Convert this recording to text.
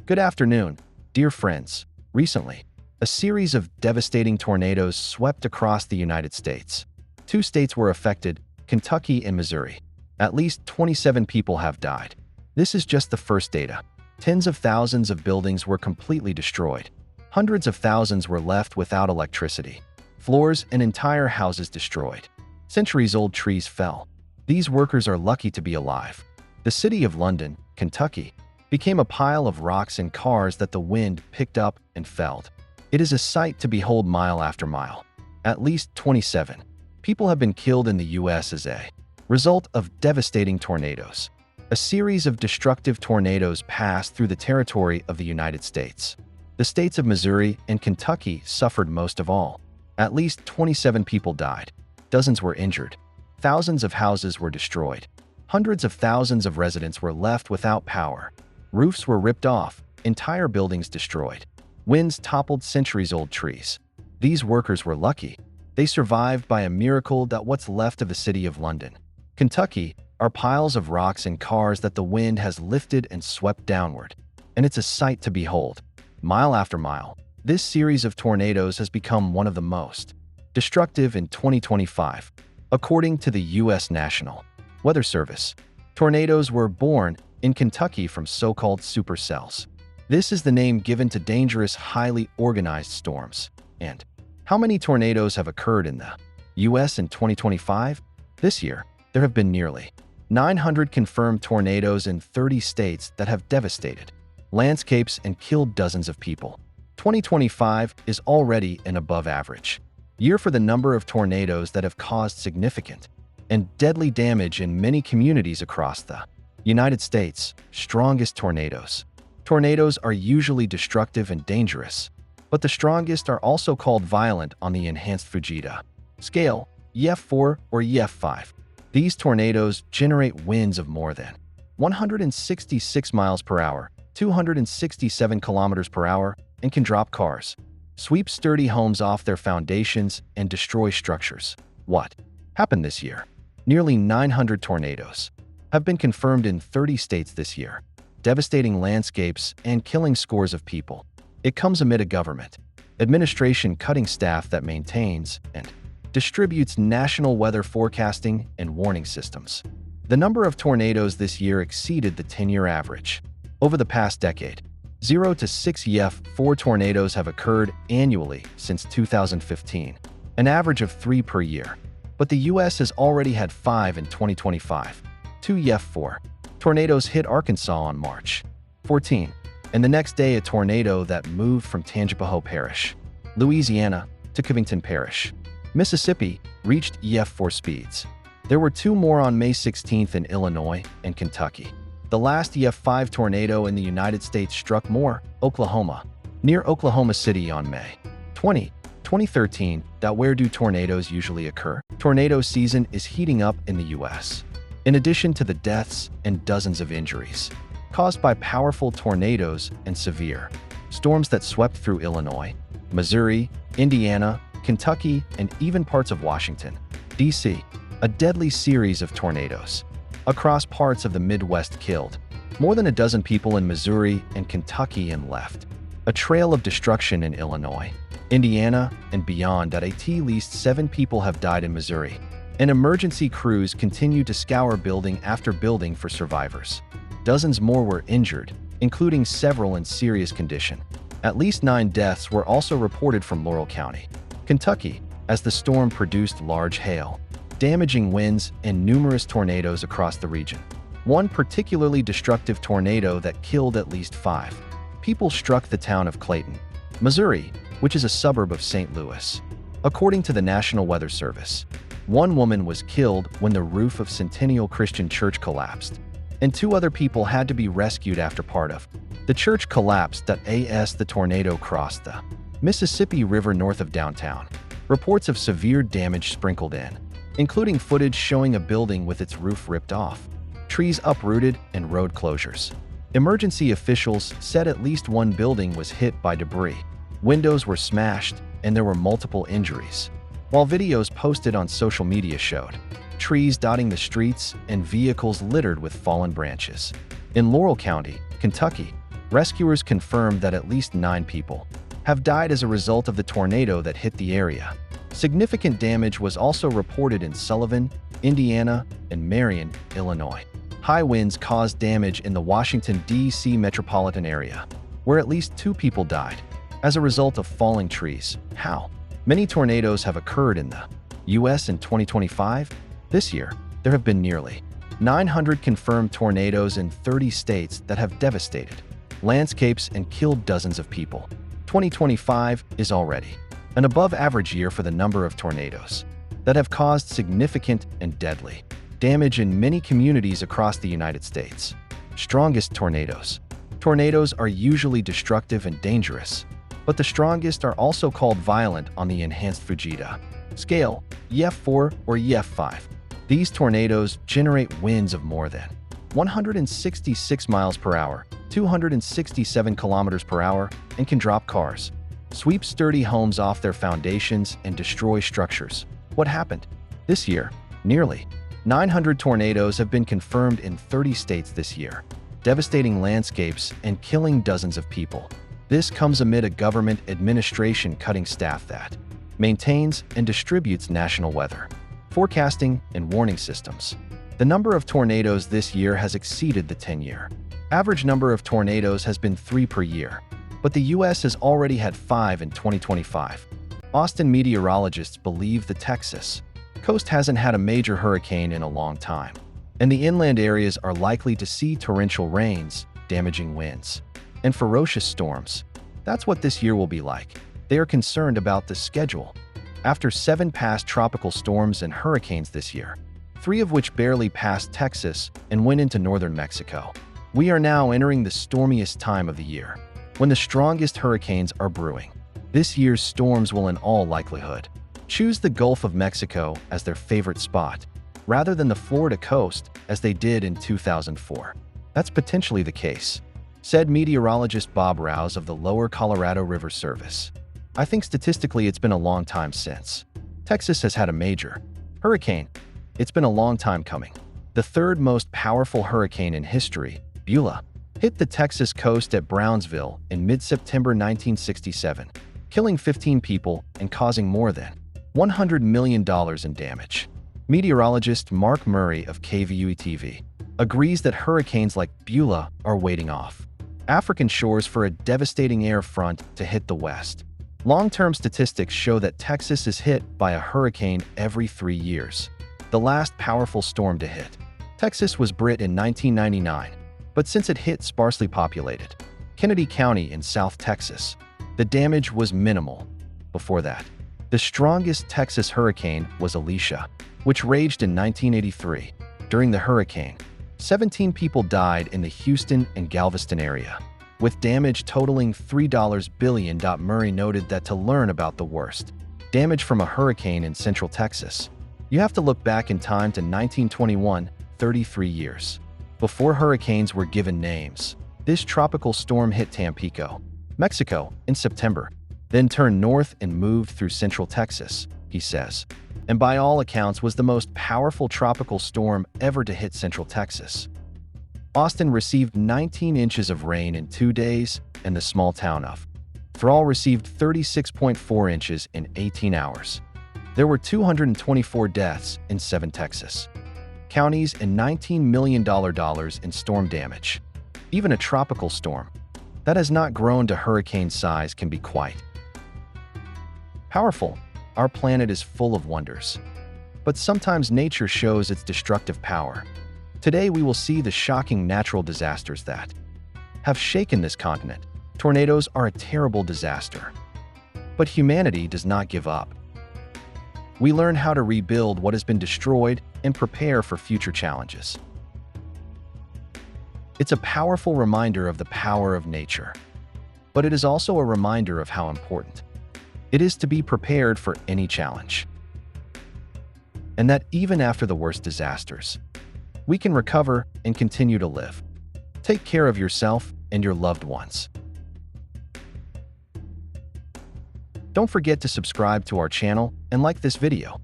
Good afternoon, dear friends. Recently, a series of devastating tornadoes swept across the United States. Two states were affected, Kentucky and Missouri. At least 27 people have died. This is just the first data. Tens of thousands of buildings were completely destroyed. Hundreds of thousands were left without electricity. Floors and entire houses destroyed. Centuries-old trees fell. These workers are lucky to be alive. The city of London, Kentucky, became a pile of rocks and cars that the wind picked up and felled. It is a sight to behold mile after mile. At least 27 people have been killed in the U.S. as a result of devastating tornadoes. A series of destructive tornadoes passed through the territory of the United States. The states of Missouri and Kentucky suffered most of all. At least 27 people died. Dozens were injured. Thousands of houses were destroyed. Hundreds of thousands of residents were left without power. Roofs were ripped off, entire buildings destroyed. Winds toppled centuries-old trees. These workers were lucky. They survived by a miracle that what's left of the city of London, Kentucky, are piles of rocks and cars that the wind has lifted and swept downward. And it's a sight to behold. Mile after mile, this series of tornadoes has become one of the most destructive in 2025, according to the U.S. National Weather Service. Tornadoes were born in Kentucky from so-called supercells. This is the name given to dangerous, highly organized storms. And how many tornadoes have occurred in the U.S. in 2025? This year, there have been nearly 900 confirmed tornadoes in 30 states that have devastated landscapes and killed dozens of people. 2025 is already an above-average year for the number of tornadoes that have caused significant and deadly damage in many communities across the United States. Strongest tornadoes. Tornadoes are usually destructive and dangerous, but the strongest are also called violent on the enhanced Fujita scale, EF4 or EF5. These tornadoes generate winds of more than 166 miles per hour, 267 kilometers per hour, and can drop cars, sweep sturdy homes off their foundations, and destroy structures. What happened this year? Nearly 900 tornadoes have been confirmed in 30 states this year, devastating landscapes and killing scores of people. It comes amid a government administration cutting staff that maintains and distributes national weather forecasting and warning systems. The number of tornadoes this year exceeded the 10-year average. Over the past decade, 0 to 6 EF4 tornadoes have occurred annually since 2015, an average of 3 per year. But the U.S. has already had 5 in 2025. 2 EF4 tornadoes hit Arkansas on March 14, and the next day a tornado that moved from Tangipahoa Parish, Louisiana, to Covington Parish, Mississippi, reached EF4 speeds. There were 2 more on May 16 in Illinois and Kentucky. The last EF5 tornado in the United States struck Moore, Oklahoma, near Oklahoma City on May 20, 2013. Where do tornadoes usually occur? Tornado season is heating up in the U.S. In addition to the deaths and dozens of injuries caused by powerful tornadoes and severe storms that swept through Illinois, Missouri, Indiana, Kentucky, and even parts of Washington, D.C., a deadly series of tornadoes across parts of the Midwest killed more than a dozen people in Missouri and Kentucky and left a trail of destruction in Illinois, Indiana, and beyond. At least 7 people have died in Missouri, and emergency crews continue to scour building after building for survivors. Dozens more were injured, including several in serious condition. At least 9 deaths were also reported from Laurel County, Kentucky, as the storm produced large hail, damaging winds, and numerous tornadoes across the region. One particularly destructive tornado that killed at least 5 people struck the town of Clayton, Missouri, which is a suburb of St. Louis. According to the National Weather Service, 1 woman was killed when the roof of Centennial Christian Church collapsed, and 2 other people had to be rescued after part of the church collapsed. As the tornado crossed the Mississippi River north of downtown, reports of severe damage sprinkled in, including footage showing a building with its roof ripped off, trees uprooted, and road closures. Emergency officials said at least 1 building was hit by debris. Windows were smashed, and there were multiple injuries. While videos posted on social media showed trees dotting the streets and vehicles littered with fallen branches. In Laurel County, Kentucky, Rescuers confirmed that at least 9 people have died as a result of the tornado that hit the area. Significant damage was also reported in Sullivan, Indiana, and Marion, Illinois. High winds caused damage in the Washington, D.C. metropolitan area, where at least 2 people died as a result of falling trees. How many tornadoes have occurred in the U.S. in 2025? This year, there have been nearly 900 confirmed tornadoes in 30 states that have devastated landscapes and killed dozens of people. 2025 is already an above-average year for the number of tornadoes that have caused significant and deadly damage in many communities across the United States. Strongest tornadoes. Tornadoes are usually destructive and dangerous, but the strongest are also called violent on the enhanced Fujita scale, EF4 or EF5. These tornadoes generate winds of more than 166 miles per hour, 267 kilometers per hour, and can drop cars, sweep sturdy homes off their foundations, and destroy structures. What happened? This year, nearly 900 tornadoes have been confirmed in 30 states this year, devastating landscapes and killing dozens of people. This comes amid a government administration cutting staff that maintains and distributes national weather forecasting and warning systems. The number of tornadoes this year has exceeded the 10-year average number of tornadoes has been 3 per year, but the U.S. has already had 5 in 2025. Austin meteorologists believe the Texas coast hasn't had a major hurricane in a long time, and the inland areas are likely to see torrential rains, damaging winds, and ferocious storms. That's what this year will be like. They are concerned about the schedule. After 7 past tropical storms and hurricanes this year, 3 of which barely passed Texas and went into northern Mexico, we are now entering the stormiest time of the year, when the strongest hurricanes are brewing. This year's storms will in all likelihood choose the Gulf of Mexico as their favorite spot, rather than the Florida coast as they did in 2004. That's potentially the case, said meteorologist Bob Rouse of the Lower Colorado River Service. I think statistically it's been a long time since Texas has had a major hurricane. It's been a long time coming. The third most powerful hurricane in history, Beulah, hit the Texas coast at Brownsville in mid-September 1967, killing 15 people and causing more than $100 million in damage. Meteorologist Mark Murray of KVUE-TV agrees that hurricanes like Beulah are waiting off African shores for a devastating air front to hit the west. Long-term statistics show that Texas is hit by a hurricane every 3 years. The last powerful storm to hit Texas was Britt in 1999, but since it hit sparsely populated Kennedy County in South Texas, the damage was minimal. Before that, the strongest Texas hurricane was Alicia, which raged in 1983. During the hurricane, 17 people died in the Houston and Galveston area, with damage totaling $3 billion. Murray noted that to learn about the worst damage from a hurricane in central Texas, you have to look back in time to 1921, 33 years before hurricanes were given names. This tropical storm hit Tampico, Mexico, in September, then turned north and moved through central Texas, he says, and by all accounts was the most powerful tropical storm ever to hit central Texas. Austin received 19 inches of rain in 2 days, and the small town of Thrall received 36.4 inches in 18 hours. There were 224 deaths in 7 Texas counties and $19 million in storm damage. Even a tropical storm that has not grown to hurricane size can be quite powerful. Our planet is full of wonders, but sometimes nature shows its destructive power. Today we will see the shocking natural disasters that have shaken this continent. Tornadoes are a terrible disaster, but humanity does not give up. We learn how to rebuild what has been destroyed and prepare for future challenges. It's a powerful reminder of the power of nature, but it is also a reminder of how important it is to be prepared for any challenge, and that even after the worst disasters, we can recover and continue to live. Take care of yourself and your loved ones. Don't forget to subscribe to our channel and like this video.